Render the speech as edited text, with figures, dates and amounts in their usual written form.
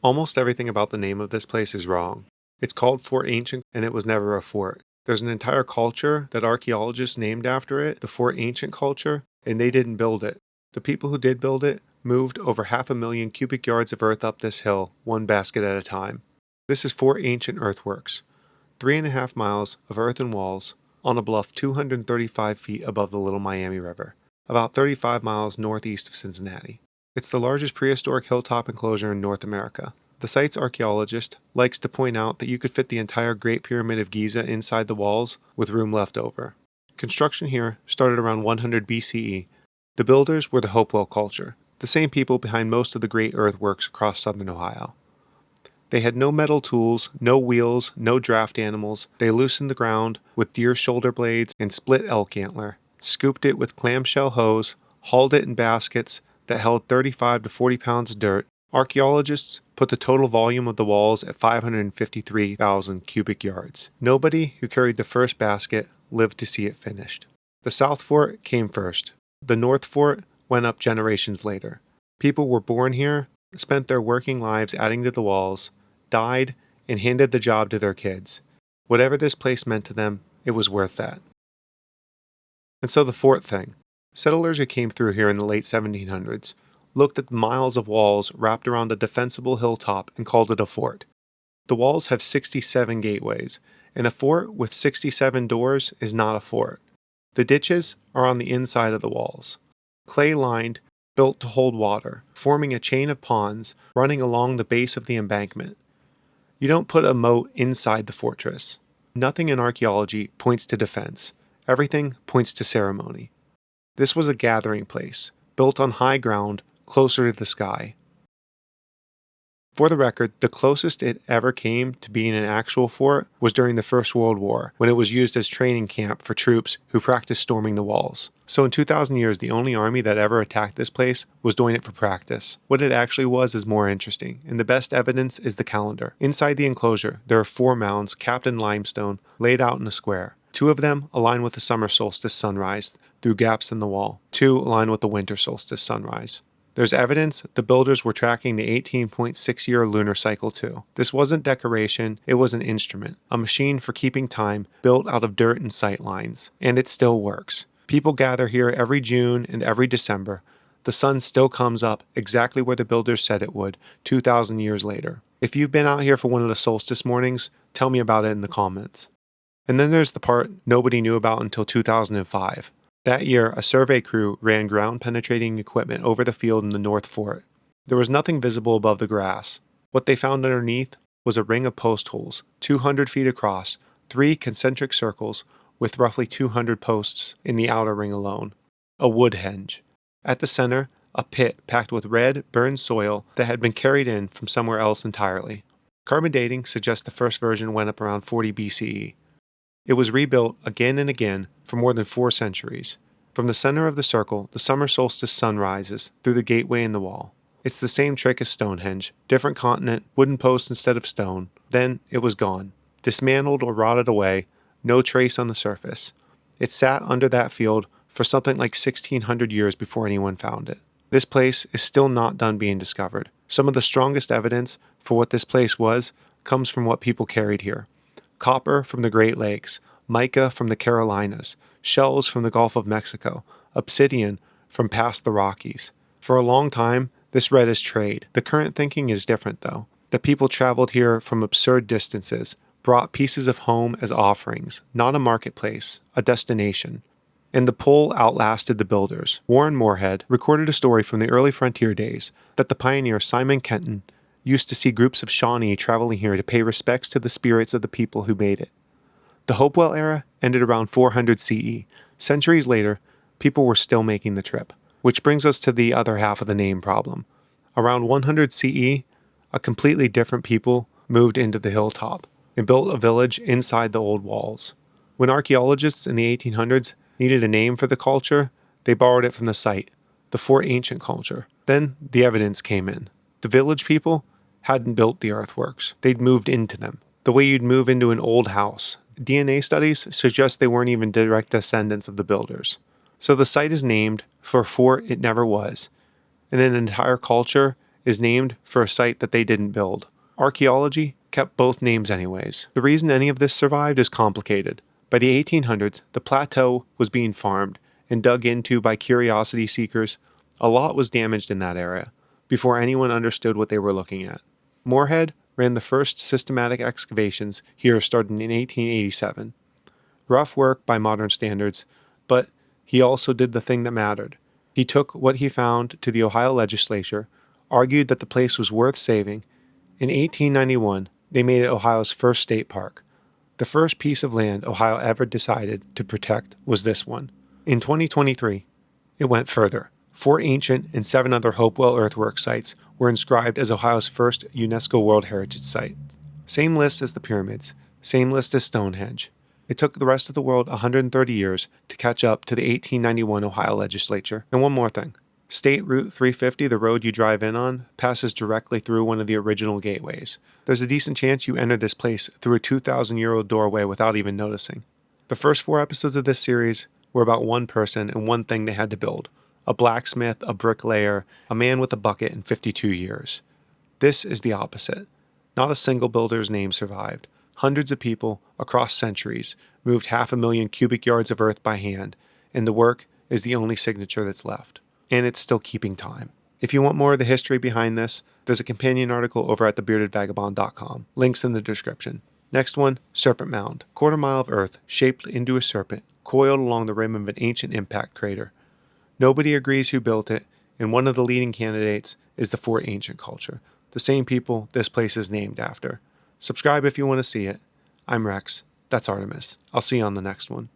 Almost everything about the name of this place is wrong. It's called Fort Ancient, and it was never a fort. There's an entire culture that archaeologists named after it, the Fort Ancient culture, and they didn't build it. The people who did build it moved over 500,000 cubic yards of earth up this hill, one basket at a time. This is Fort Ancient Earthworks, 3.5 miles of earthen walls on a bluff 235 feet above the Little Miami River, about 35 miles northeast of Cincinnati. It's the largest prehistoric hilltop enclosure in North America. The site's archaeologist likes to point out that you could fit the entire Great Pyramid of Giza inside the walls with room left over. Construction here started around 100 BCE. The builders were the Hopewell culture, the same people behind most of the great earthworks across southern Ohio. They had no metal tools, no wheels, no draft animals. They loosened the ground with deer shoulder blades and split elk antler, scooped it with clamshell hose, hauled it in baskets that held 35 to 40 pounds of dirt. Archaeologists put the total volume of the walls at 553,000 cubic yards. Nobody who carried the first basket lived to see it finished. The South Fort came first. The North Fort went up generations later. People were born here, spent their working lives adding to the walls, died, and handed the job to their kids. Whatever this place meant to them, it was worth that. And so the fort thing. Settlers who came through here in the late 1700s looked at miles of walls wrapped around a defensible hilltop and called it a fort. The walls have 67 gateways, and a fort with 67 doors is not a fort. The ditches are on the inside of the walls, clay-lined, built to hold water, forming a chain of ponds running along the base of the embankment. You don't put a moat inside the fortress. Nothing in archaeology points to defense. Everything points to ceremony. This was a gathering place, built on high ground, closer to the sky. For the record, the closest it ever came to being an actual fort was during the First World War, when it was used as training camp for troops who practiced storming the walls. So in 2,000 years, the only army that ever attacked this place was doing it for practice. What it actually was is more interesting, and the best evidence is the calendar. Inside the enclosure, there are 4 mounds capped in limestone, laid out in a square. 2 of them align with the summer solstice sunrise through gaps in the wall. 2 align with the winter solstice sunrise. There's evidence the builders were tracking the 18.6-year lunar cycle too. This wasn't decoration, it was an instrument, a machine for keeping time built out of dirt and sight lines. And it still works. People gather here every June and every December. The sun still comes up exactly where the builders said it would, 2,000 years later. If you've been out here for one of the solstice mornings, tell me about it in the comments. And then there's the part nobody knew about until 2005. That year, a survey crew ran ground-penetrating equipment over the field in the North Fort. There was nothing visible above the grass. What they found underneath was a ring of postholes, 200 feet across, 3 concentric circles with roughly 200 posts in the outer ring alone. A wood henge. At the center, a pit packed with red, burned soil that had been carried in from somewhere else entirely. Carbon dating suggests the first version went up around 40 BCE. It was rebuilt again and again for more than 4 centuries. From the center of the circle, the summer solstice sun rises through the gateway in the wall. It's the same trick as Stonehenge, different continent, wooden posts instead of stone. Then it was gone, dismantled or rotted away, no trace on the surface. It sat under that field for something like 1,600 years before anyone found it. This place is still not done being discovered. Some of the strongest evidence for what this place was comes from what people carried here. Copper from the Great Lakes, mica from the Carolinas, shells from the Gulf of Mexico, obsidian from past the Rockies. For a long time, this read as trade. The current thinking is different, though. The people traveled here from absurd distances, brought pieces of home as offerings, not a marketplace, a destination. And the pull outlasted the builders. Warren Moorehead recorded a story from the early frontier days that the pioneer Simon Kenton used to see groups of Shawnee traveling here to pay respects to the spirits of the people who made it. The Hopewell era ended around 400 CE. Centuries later, people were still making the trip, which brings us to the other half of the name problem. Around 100 CE, a completely different people moved into the hilltop and built a village inside the old walls. When archaeologists in the 1800s needed a name for the culture, they borrowed it from the site, the Fort Ancient culture. Then the evidence came in. The village people hadn't built the earthworks. They'd moved into them, the way you'd move into an old house. DNA studies suggest they weren't even direct descendants of the builders. So the site is named for a fort it never was, and an entire culture is named for a site that they didn't build. Archaeology kept both names anyways. The reason any of this survived is complicated. By the 1800s, the plateau was being farmed and dug into by curiosity seekers. A lot was damaged in that area before anyone understood what they were looking at. Moorhead ran the first systematic excavations here starting in 1887. Rough work by modern standards, but he also did the thing that mattered. He took what he found to the Ohio legislature, argued that the place was worth saving. In 1891, they made it Ohio's first state park. The first piece of land Ohio ever decided to protect was this one. In 2023, it went further. 4 ancient and 7 other Hopewell earthwork sites were inscribed as Ohio's first UNESCO World Heritage site. Same list as the pyramids, same list as Stonehenge. It took the rest of the world 130 years to catch up to the 1891 Ohio legislature. And one more thing. State Route 350, the road you drive in on, passes directly through one of the original gateways. There's a decent chance you enter this place through a 2,000-year-old doorway without even noticing. The first 4 episodes of this series were about one person and one thing they had to build. A blacksmith, a bricklayer, a man with a bucket in 52 years. This is the opposite. Not a single builder's name survived. Hundreds of people, across centuries, moved 500,000 cubic yards of earth by hand, and the work is the only signature that's left. And it's still keeping time. If you want more of the history behind this, there's a companion article over at thebeardedvagabond.com. Links in the description. Next one, Serpent Mound. 1/4 mile of earth shaped into a serpent, coiled along the rim of an ancient impact crater. Nobody agrees who built it, and one of the leading candidates is the Fort Ancient culture, the same people this place is named after. Subscribe if you want to see it. I'm Rex. That's Artemis. I'll see you on the next one.